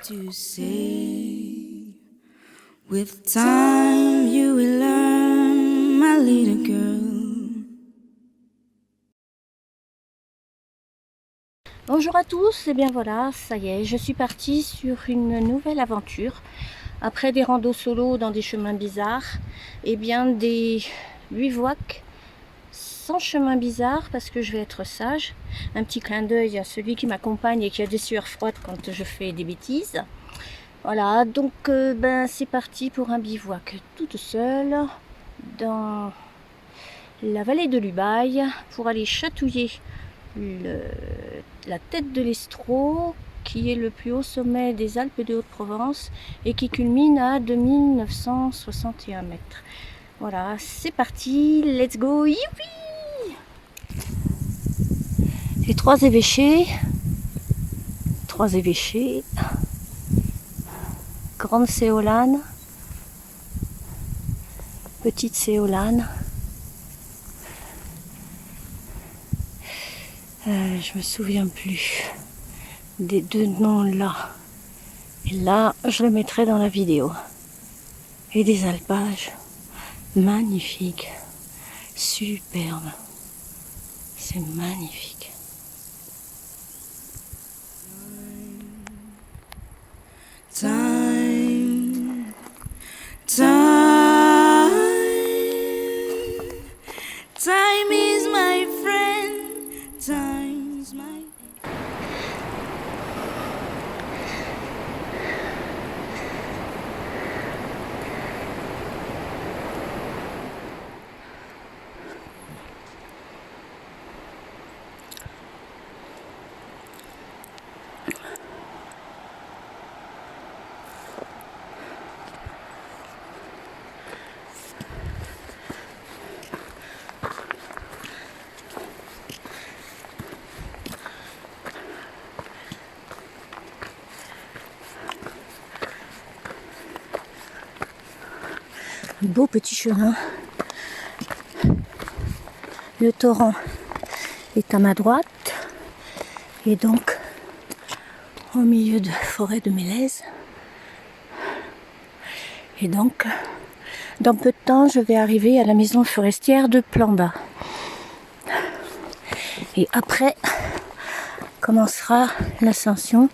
to say. With time you will learn, my little girl. Bonjour à tous, et bien voilà, ça y est, je suis partie sur une nouvelle aventure. Après des randos solo dans des chemins bizarres, et bien des bivouacs sans chemin bizarre parce que je vais être sage. Un petit clin d'œil à celui qui m'accompagne et qui a des sueurs froides quand je fais des bêtises. Voilà, donc c'est parti pour un bivouac toute seule dans la vallée de l'Ubaye pour aller chatouiller la tête de l'Estro, qui est le plus haut sommet des Alpes de Haute-Provence et qui culmine à 2961 mètres. Voilà, c'est parti, let's go, youpi! Les trois évêchés, grande Séolane, petite Séolane. Je me souviens plus des deux noms là. Et là, je le mettrai dans la vidéo. Et des alpages magnifiques, superbes. C'est magnifique. Time, time is my friend, time's my... Un beau petit chemin. Le torrent est à ma droite et donc au milieu de forêt de mélèzes. Et donc, dans peu de temps, je vais arriver à la maison forestière de Plamba. Et après, commencera l'ascension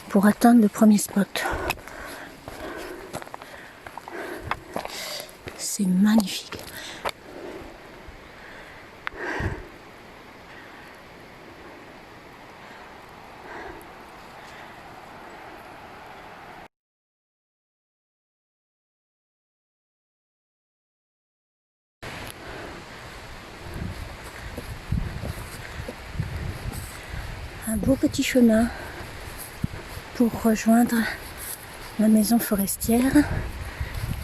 pour atteindre le premier spot. C'est magnifique. Un beau petit chemin pour rejoindre la maison forestière,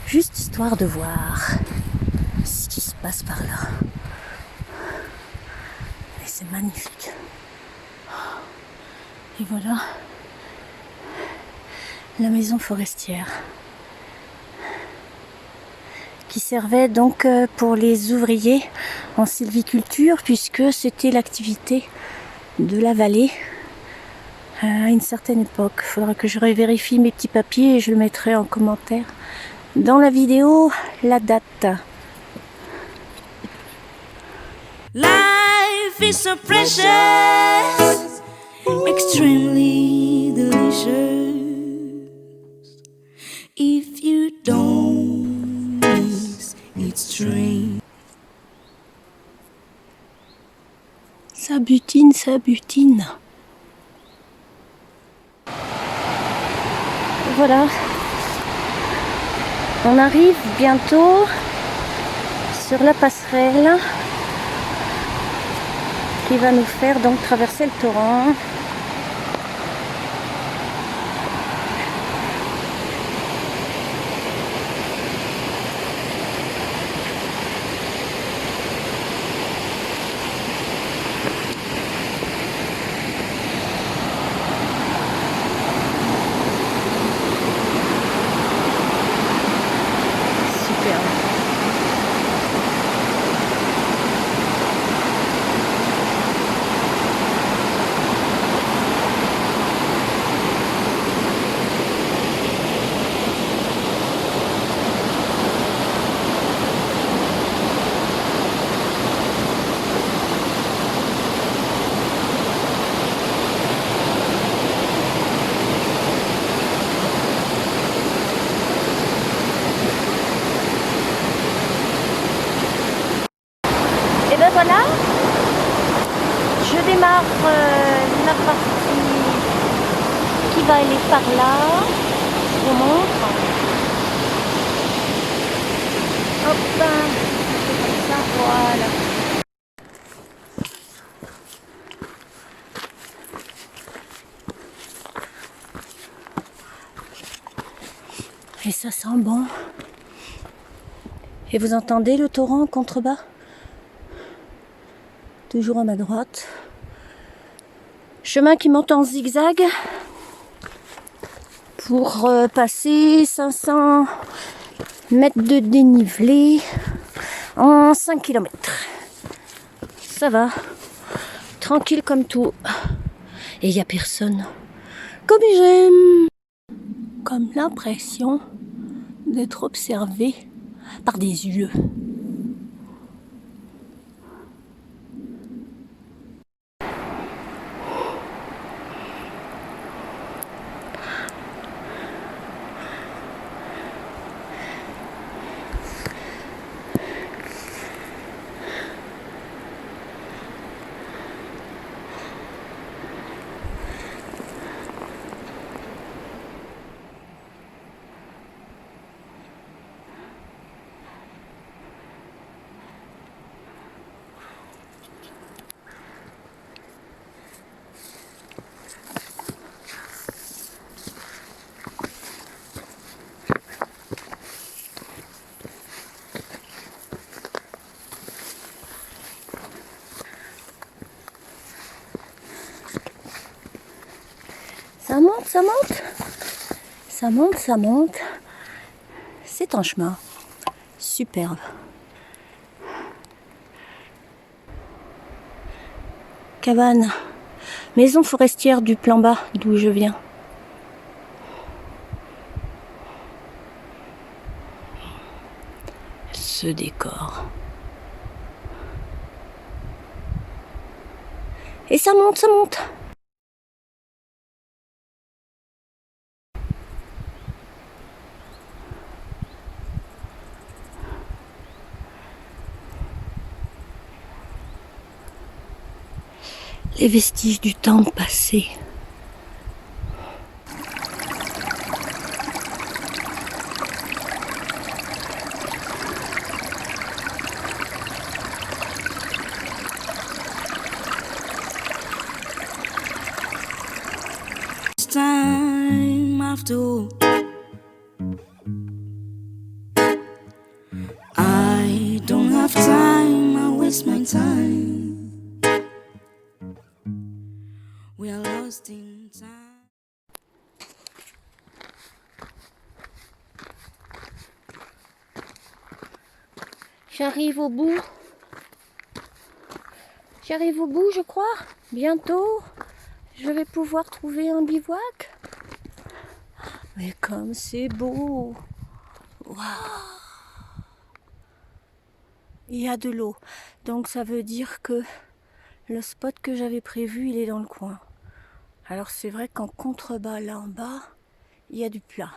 juste histoire de voir ce qui se passe par là. Et c'est magnifique. Et voilà la maison forestière qui servait donc pour les ouvriers en sylviculture, puisque c'était l'activité de la vallée à une certaine époque. Il faudra que je vérifie mes petits papiers et je le mettrai en commentaire dans la vidéo, la date. Life is so precious, extremely delicious. If you don't miss its train. Ça butine, ça butine. Voilà. On arrive bientôt sur la passerelle qui va nous faire donc traverser le torrent. va aller par là. Je vous montre. Hop, c'est comme ça, voilà. Et ça sent bon. Et vous entendez le torrent en contrebas? Toujours à ma droite. Chemin qui monte en zigzag pour passer 500 mètres de dénivelé en 5 km. Ça va, tranquille comme tout. Et il n'y a personne. Comme j'aime. Comme l'impression d'être observé par des yeux. Ça monte, ça monte. Ça monte, ça monte. C'est un chemin superbe. Cabane, maison forestière du plan bas d'où je viens. Ce décor. Et ça monte, ça monte. Les vestiges du temps passé. It's time after all. I don't have time, I waste my time. We are lost in time. J'arrive au bout. J'arrive au bout, je crois. Bientôt, je vais pouvoir trouver un bivouac. Mais comme c'est beau. Waouh. Il y a de l'eau. Donc ça veut dire que le spot que j'avais prévu, il est dans le coin. Alors c'est vrai qu'en contrebas, là en bas, il y a du plat.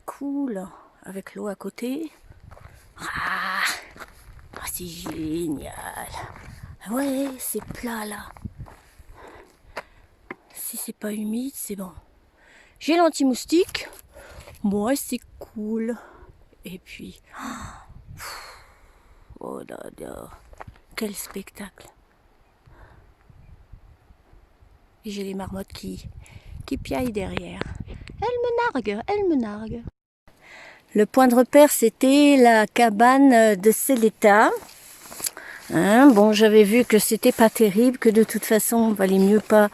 Cool. Avec l'eau à côté. Ah, c'est génial. Ouais, c'est plat là. Si c'est pas humide, c'est bon. J'ai l'anti-moustique. Moi, c'est cool. Et puis... Oh là là. Quel spectacle. Et j'ai les marmottes qui piaillent derrière. Elle me nargue. Le point de repère, c'était la cabane de Céleta. Bon, j'avais vu que c'était pas terrible, que de toute façon, il valait mieux pas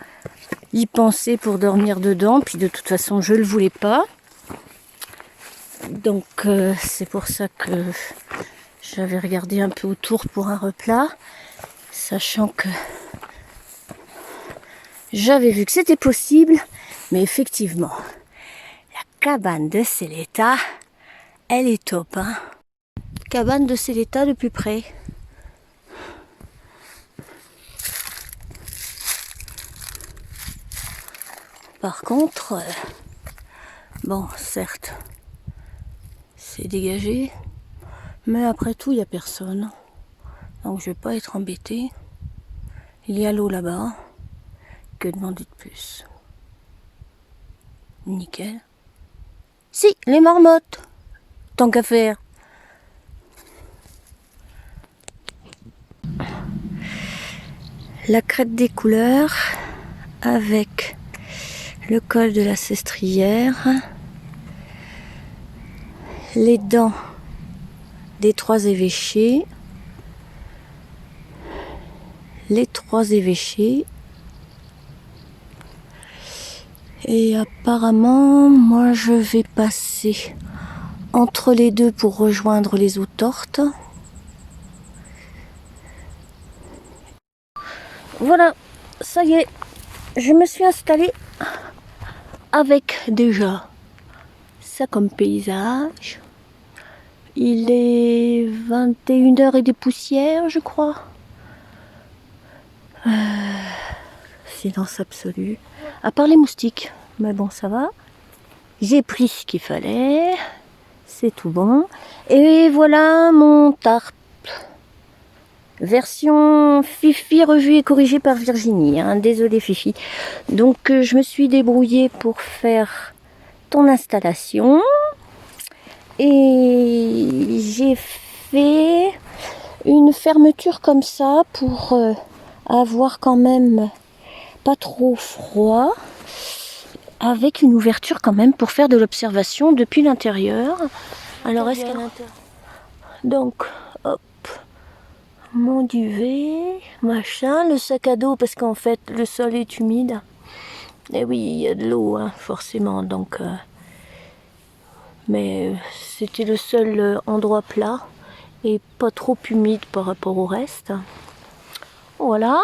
y penser pour dormir dedans. Puis de toute façon, je le voulais pas. Donc, c'est pour ça que j'avais regardé un peu autour pour un replat, sachant que j'avais vu que c'était possible. Mais effectivement, la cabane de Céleta, elle est top, hein. Cabane de Céleta de plus près. Par contre, bon, certes, c'est dégagé, mais après tout, il n'y a personne. Donc je vais pas être embêtée. Il y a l'eau là-bas. Que demander de plus? Nickel. Si, les marmottes. Tant qu'à faire. La crête des couleurs avec le col de la sestrière, les dents des 3 évêchés, les 3 évêchés, et apparemment moi je vais passer entre les deux pour rejoindre les eaux tortes. Voilà, ça y est, je me suis installée avec déjà ça comme paysage. Il est 21h et des poussières, je crois. Silence absolu. À part les moustiques. Mais bon, ça va. J'ai pris ce qu'il fallait. C'est tout bon. Et voilà mon tarp. Version Fifi revue et corrigée par Virginie. Hein. Désolée Fifi. Donc je me suis débrouillée pour faire ton installation. Et j'ai fait une fermeture comme ça pour avoir quand même pas trop froid, avec une ouverture quand même pour faire de l'observation depuis l'intérieur. Alors est-ce qu'à l'intérieur, donc hop, mon duvet, machin, le sac à dos parce qu'en fait le sol est humide. Et oui, il y a de l'eau hein, forcément, donc mais c'était le seul endroit plat et pas trop humide par rapport au reste. Voilà,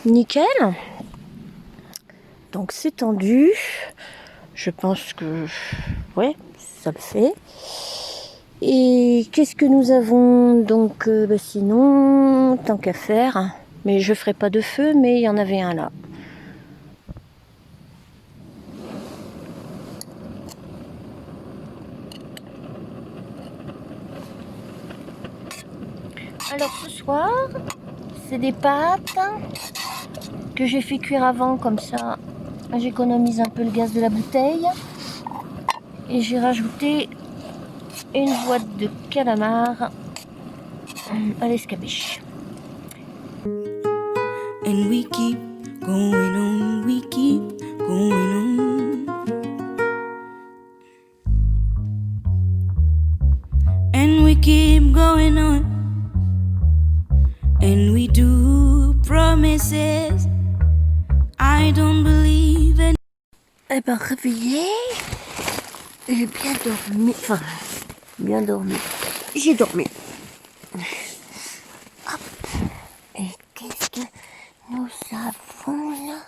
nickel. Donc c'est tendu. Je pense que ouais, ça le fait. Et qu'est-ce que nous avons donc sinon, tant qu'à faire, mais je ferai pas de feu, mais il y en avait un là. Alors ce soir, c'est des pâtes que j'ai fait cuire avant, comme ça j'économise un peu le gaz de la bouteille. Et j'ai rajouté une boîte de calamars à l'escabeche. And we keep going on, we keep going on. And we keep going on. And we do promises I don't believe in. Eh ben réveillée, j'ai bien dormi, enfin bien dormi, j'ai dormi. Hop. Et qu'est-ce que nous avons là?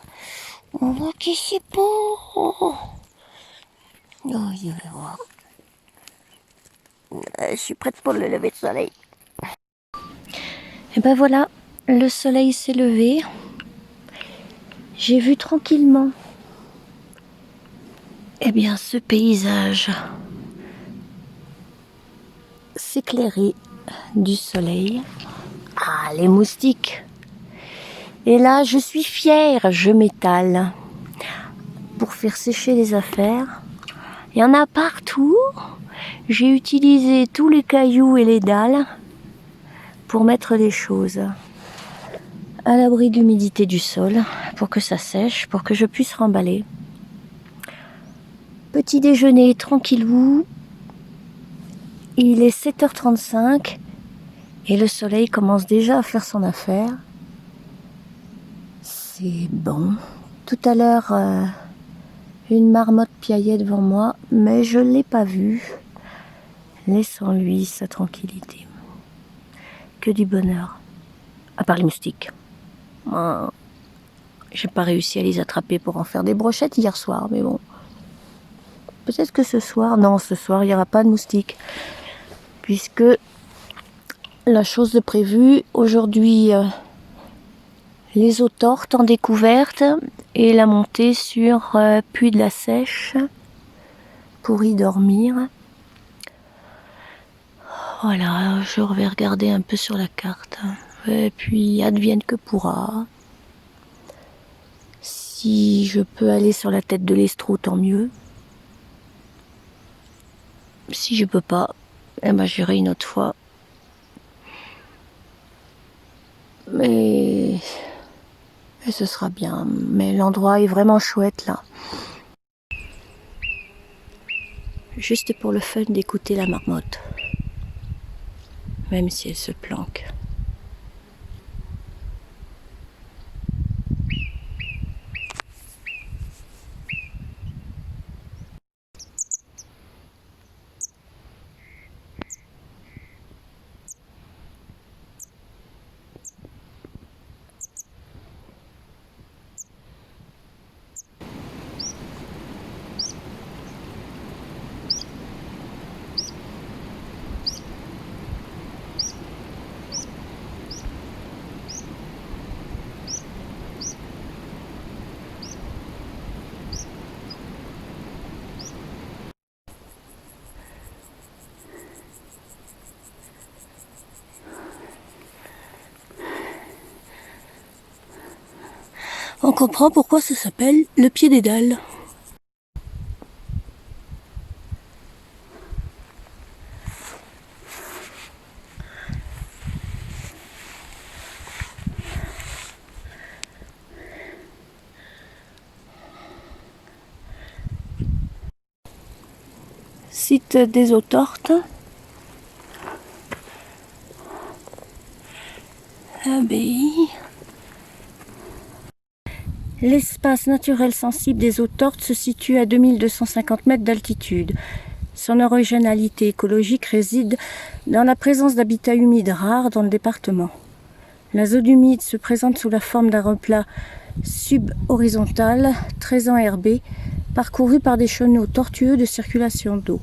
On voit que c'est beau. Oh, je vais voir. Je suis prête pour le lever de soleil. Et ben voilà, le soleil s'est levé. J'ai vu tranquillement eh bien ce paysage s'éclairer du soleil. Ah, les moustiques. Et là, je suis fière, je m'étale pour faire sécher les affaires. Il y en a partout. J'ai utilisé tous les cailloux et les dalles pour mettre les choses à l'abri de l'humidité du sol, pour que ça sèche, pour que je puisse remballer. Petit déjeuner tranquillou. Il est 7h35 et le soleil commence déjà à faire son affaire. C'est bon. Tout à l'heure, une marmotte piaillait devant moi, mais je ne l'ai pas vue. Laissons-lui sa tranquillité. Que du bonheur. À part les moustiques. J'ai pas réussi à les attraper pour en faire des brochettes hier soir, mais bon. Peut-être que ce soir, non, ce soir, il n'y aura pas de moustiques. Puisque la chose de prévue, aujourd'hui, les eaux tortes en découverte et la montée sur Puy de la Seiche pour y dormir. Voilà, je vais regarder un peu sur la carte. Et puis, advienne que pourra. Si je peux aller sur la tête de l'Estro, tant mieux. Si je peux pas, eh ben j'irai une autre fois. Mais et ce sera bien. Mais l'endroit est vraiment chouette là. Juste pour le fun d'écouter la marmotte. Même si elle se planque. On comprend pourquoi ça s'appelle le pied des dalles. Site des eaux tortes. Abbaye. L'espace naturel sensible des eaux tortes se situe à 2250 mètres d'altitude. Son originalité écologique réside dans la présence d'habitats humides rares dans le département. La zone humide se présente sous la forme d'un replat subhorizontal, très enherbé, parcouru par des chenaux tortueux de circulation d'eau.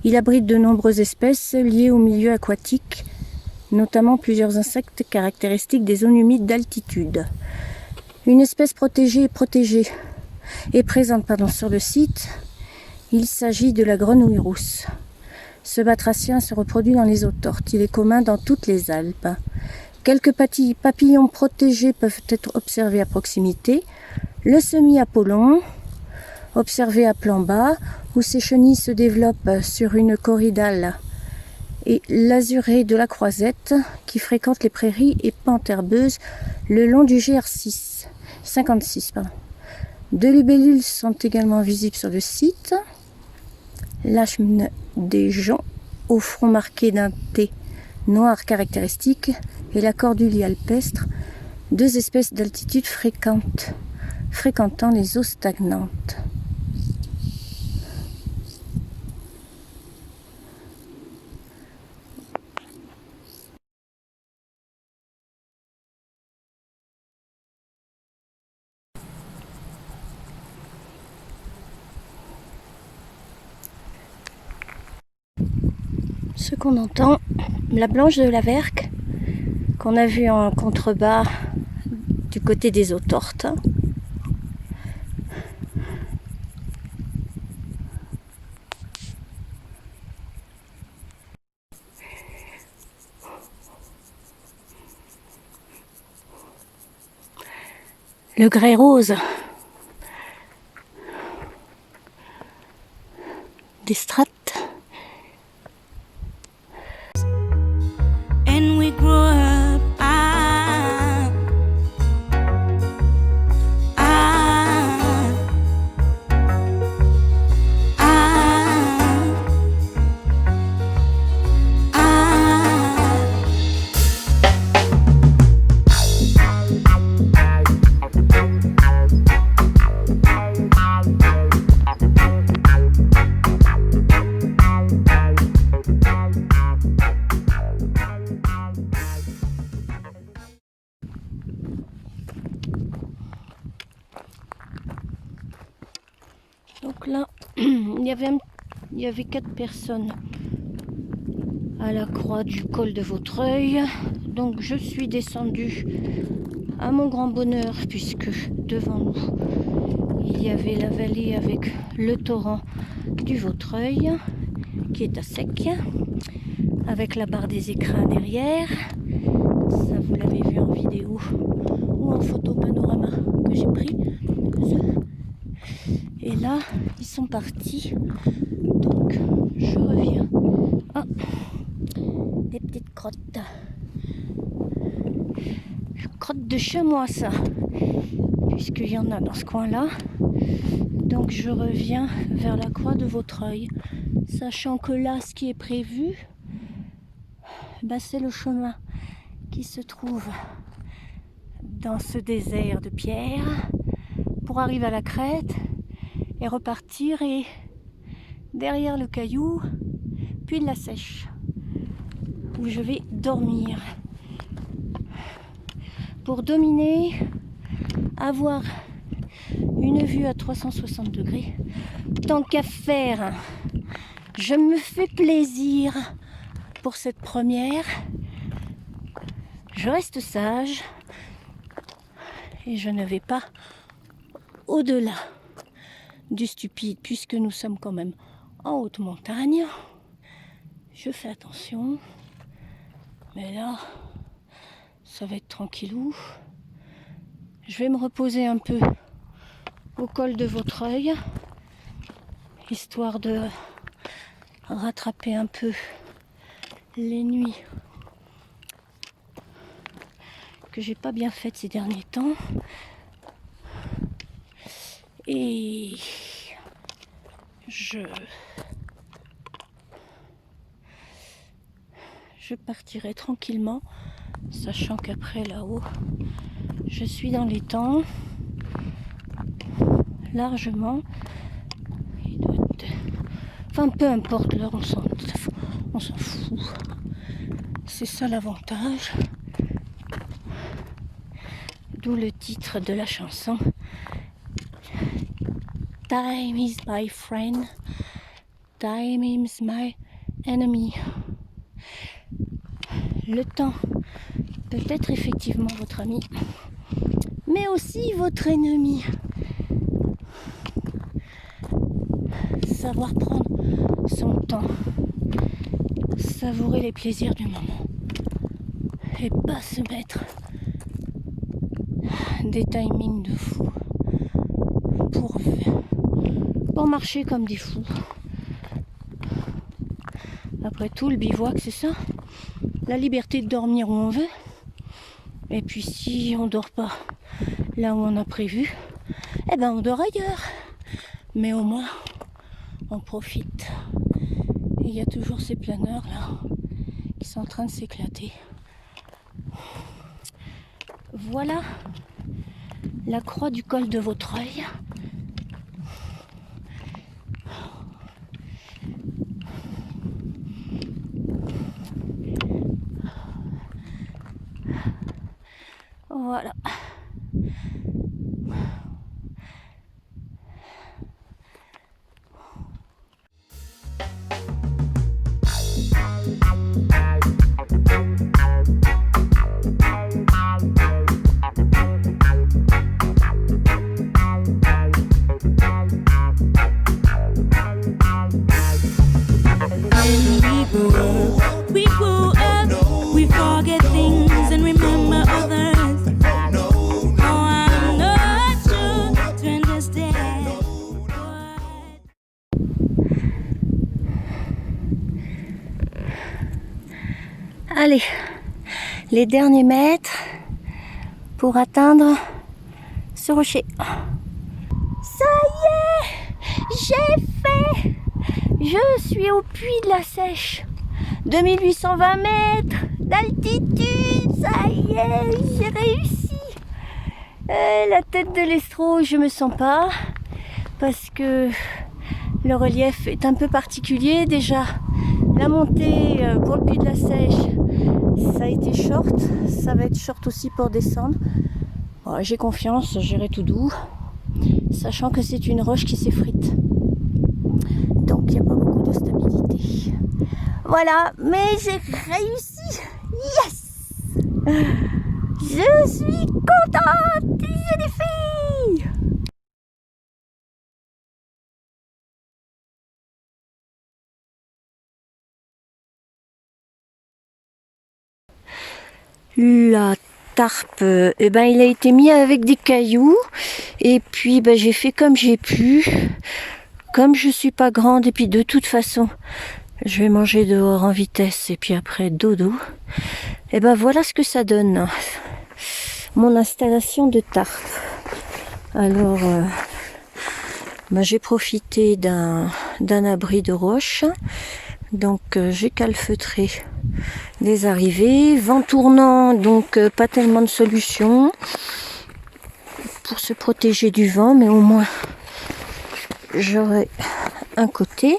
Il abrite de nombreuses espèces liées au milieu aquatique, notamment plusieurs insectes caractéristiques des zones humides d'altitude. Une espèce protégée est présente sur le site. Il s'agit de la grenouille rousse. Ce batracien se reproduit dans les eaux tortes. Il est commun dans toutes les Alpes. Quelques papillons protégés peuvent être observés à proximité. Le semi-apollon, observé à plan bas, où ses chenilles se développent sur une corydale, et l'azuré de la croisette, qui fréquente les prairies et pentes herbeuses le long du GR56. Deux libellules sont également visibles sur le site. L'achme des joncs, au front marqué d'un T noir caractéristique, et la cordule alpestre, deux espèces d'altitude fréquentant les eaux stagnantes. Ce qu'on entend, la Blanche de la Verque, qu'on a vu en contrebas du côté des eaux tortes. Le grès rose des strates. And we grew up. Donc là, il y avait 4 personnes à la croix du col de Vaudreuil. Donc je suis descendue à mon grand bonheur, puisque devant nous, il y avait la vallée avec le torrent du Vaudreuil qui est à sec, avec la barre des écrins derrière. Ça, vous l'avez vu en vidéo ou en photo panorama que j'ai pris. Et là, ils sont partis. Donc, je reviens. crotte de chamois, ça, puisqu'il y en a dans ce coin-là. Donc je reviens vers la croix de Vaudreuil, sachant que là, ce qui est prévu, c'est le chemin qui se trouve dans ce désert de pierre pour arriver à la crête et repartir, et derrière le caillou, puis de la Seiche, où je vais dormir pour dominer, avoir une vue à 360 degrés. Tant qu'à faire, je me fais plaisir pour cette première. Je reste sage et je ne vais pas au-delà du stupide, puisque nous sommes quand même en haute montagne. Je fais attention, mais là, ça va être tranquillou. Je vais me reposer un peu au col de Vaudreuil, histoire de rattraper un peu les nuits que j'ai pas bien faites ces derniers temps. Et je partirai tranquillement, sachant qu'après là-haut, je suis dans les temps largement. Enfin, peu importe l'heure, on s'en fout. C'est ça l'avantage. D'où le titre de la chanson. Time is my friend, time is my enemy. Le temps peut être effectivement votre ami, mais aussi votre ennemi. Savoir prendre son temps, savourer les plaisirs du moment, et pas se mettre des timings de fou pour marcher comme des fous. Après tout, le bivouac, c'est ça, la liberté de dormir où on veut. Et puis si on dort pas là où on a prévu, on dort ailleurs. Mais au moins, on profite. Et il y a toujours ces planeurs là qui sont en train de s'éclater. Voilà la croix du col de Vaudreuil. Voilà. We grew up, we forget things and remember others. Oh, I'm not sure to understand what... Allez, les derniers mètres pour atteindre ce rocher. Ça y est, j'ai fait! Je suis au puits de la Seiche. 2820 mètres d'altitude, ça y est, j'ai réussi. La tête de l'estro, je me sens pas, parce que le relief est un peu particulier. Déjà, la montée pour le puits de la Seiche, ça a été short, ça va être short aussi pour descendre. Bon, j'ai confiance, j'irai tout doux, sachant que c'est une roche qui s'effrite. Donc il n'y a pas beaucoup de stabilité. Voilà, mais j'ai réussi. Yes! Je suis contente, les filles! La tarpe, il a été mis avec des cailloux. Et puis j'ai fait comme j'ai pu. Comme je suis pas grande, et puis de toute façon, je vais manger dehors en vitesse et puis après dodo. Et voilà ce que ça donne. mon installation de tarp. Alors, j'ai profité d'un abri de roche. Donc j'ai calfeutré les arrivées. Vent tournant, donc pas tellement de solution pour se protéger du vent, mais au moins j'aurai un côté.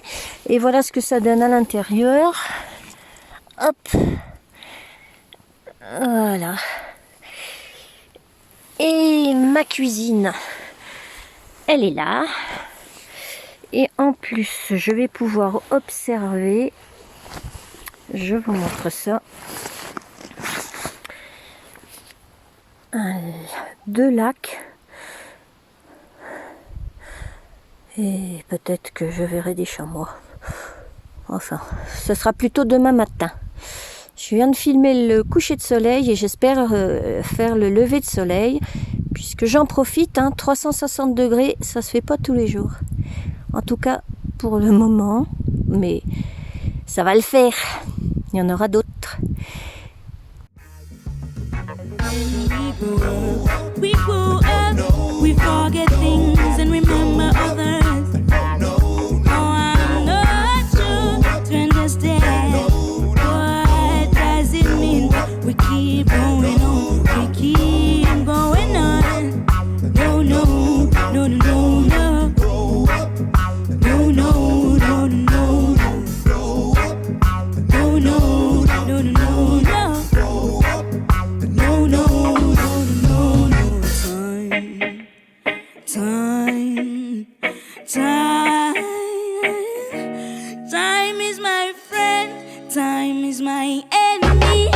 Et voilà ce que ça donne à l'intérieur. Hop. Voilà. Et ma cuisine, elle est là. Et en plus, je vais pouvoir observer, je vous montre ça, deux lacs. Et peut-être que je verrai des chamois. Enfin, ce sera plutôt demain matin. Je viens de filmer le coucher de soleil et j'espère faire le lever de soleil. Puisque j'en profite, 360 degrés, ça se fait pas tous les jours. En tout cas, pour le moment, mais ça va le faire. Il y en aura d'autres. We grow up, we forget things and remember others. Oh, I'm not sure to understand. What does it mean? We keep going on, we keep going on. No, no, no, no, no, no. No, no, no, no, no. No, no, no, no, no, no. No, no, no, no, no. Time, time, time is my friend. Time is my enemy.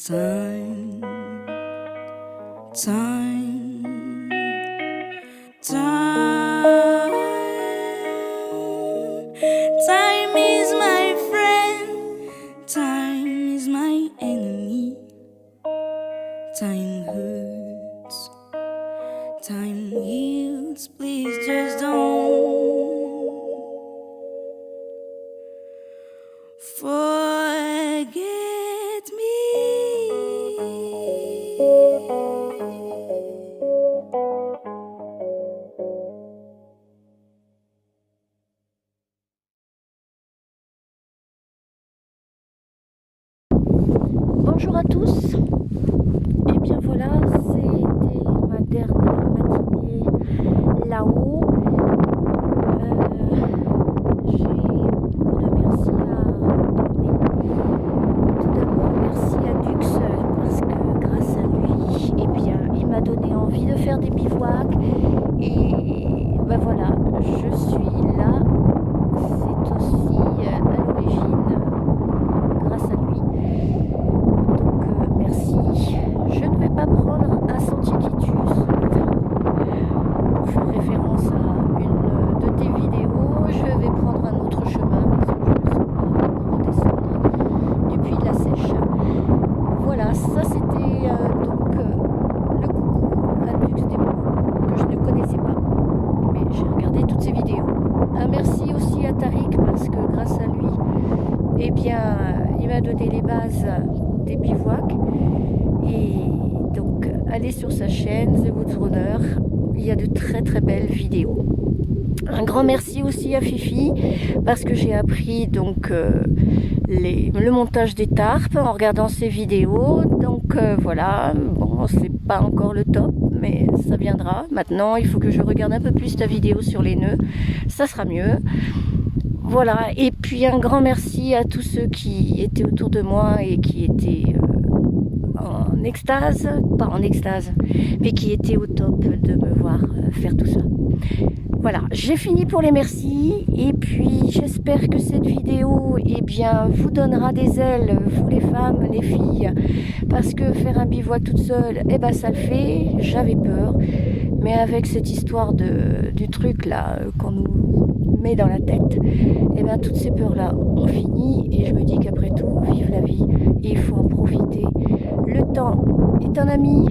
Time, time, time. Time is my friend. Time is my enemy. Time hurts. Time heals. Please just don't forget me. Bonjour à tous. Et bien voilà, c'était ma dernière matinée là-haut. J'ai beaucoup de merci à donner. Tout d'abord, merci à Dux parce que grâce à lui, eh bien, il m'a donné envie de faire des bivouacs. Et ben voilà, je suis là. C'est aussi ses vidéos. Un merci aussi à Tariq parce que grâce à lui, eh bien, il m'a donné les bases des bivouacs. Et donc, allez sur sa chaîne, The Woods Runner. Il y a de très très belles vidéos. Un grand merci aussi à Fifi parce que j'ai appris donc le montage des tarpes en regardant ses vidéos. Donc voilà, bon, c'est pas encore le top, mais ça viendra. Maintenant, il faut que je regarde un peu plus ta vidéo sur les nœuds, ça sera mieux. Voilà, et puis un grand merci à tous ceux qui étaient autour de moi et qui étaient en extase, pas en extase, mais qui étaient au top de me voir faire tout ça. Voilà, j'ai fini pour les merci et puis j'espère que cette vidéo eh bien, vous donnera des ailes, vous les femmes, les filles, parce que faire un bivouac toute seule, eh ben ça le fait, j'avais peur, mais avec cette histoire du truc là qu'on nous met dans la tête, eh ben toutes ces peurs là ont fini et je me dis qu'après tout, vive la vie et il faut en profiter. Le temps est un ami,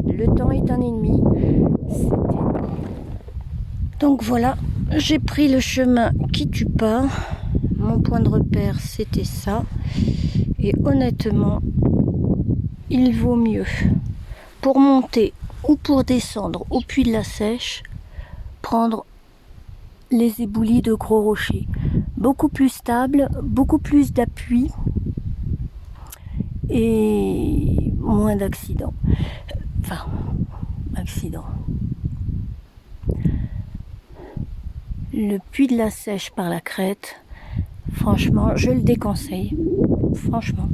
le temps est un ennemi. Donc voilà, j'ai pris le chemin qui tue pas. Mon point de repère, c'était ça. Et honnêtement, il vaut mieux pour monter ou pour descendre au puits de la Seiche, prendre les éboulis de Gros Rochers. Beaucoup plus stable, beaucoup plus d'appui et moins d'accidents. Enfin, accidents. Le puits de la Seiche par la crête, franchement, je le déconseille. Franchement.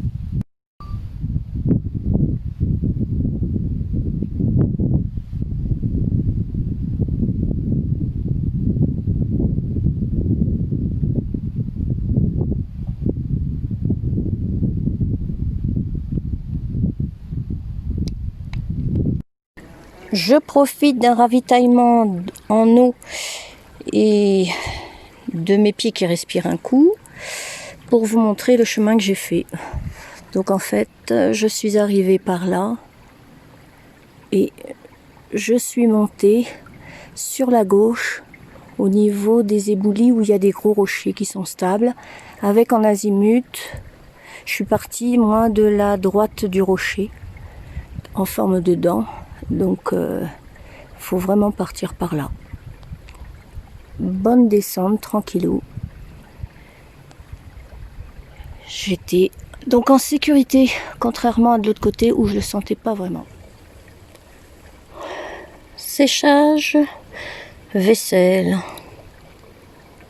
Je profite d'un ravitaillement en eau et de mes pieds qui respirent un coup pour vous montrer le chemin que j'ai fait. Donc en fait, je suis arrivée par là et je suis montée sur la gauche au niveau des éboulis où il y a des gros rochers qui sont stables avec en azimut. Je suis partie moi de la droite du rocher en forme de dent. Donc faut vraiment partir par là. Bonne descente, tranquillou. J'étais donc en sécurité, contrairement à de l'autre côté où je le sentais pas vraiment. Séchage, vaisselle,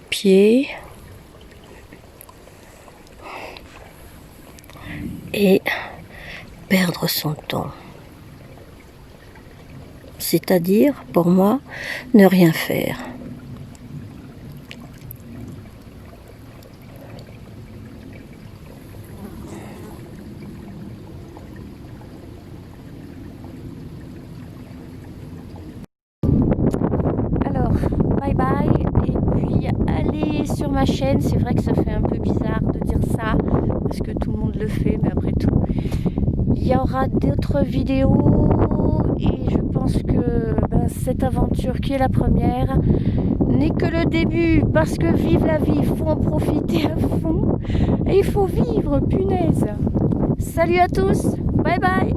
pieds et perdre son temps. C'est-à-dire, pour moi, ne rien faire. Alors, bye bye, et puis allez sur ma chaîne. C'est vrai que ça fait un peu bizarre de dire ça, parce que tout le monde le fait, mais après tout, il y aura d'autres vidéos, et je pense que cette aventure qui est la première n'est que le début, parce que vive la vie, il faut en profiter à fond, et il faut vivre, punaise. Salut à tous, bye bye.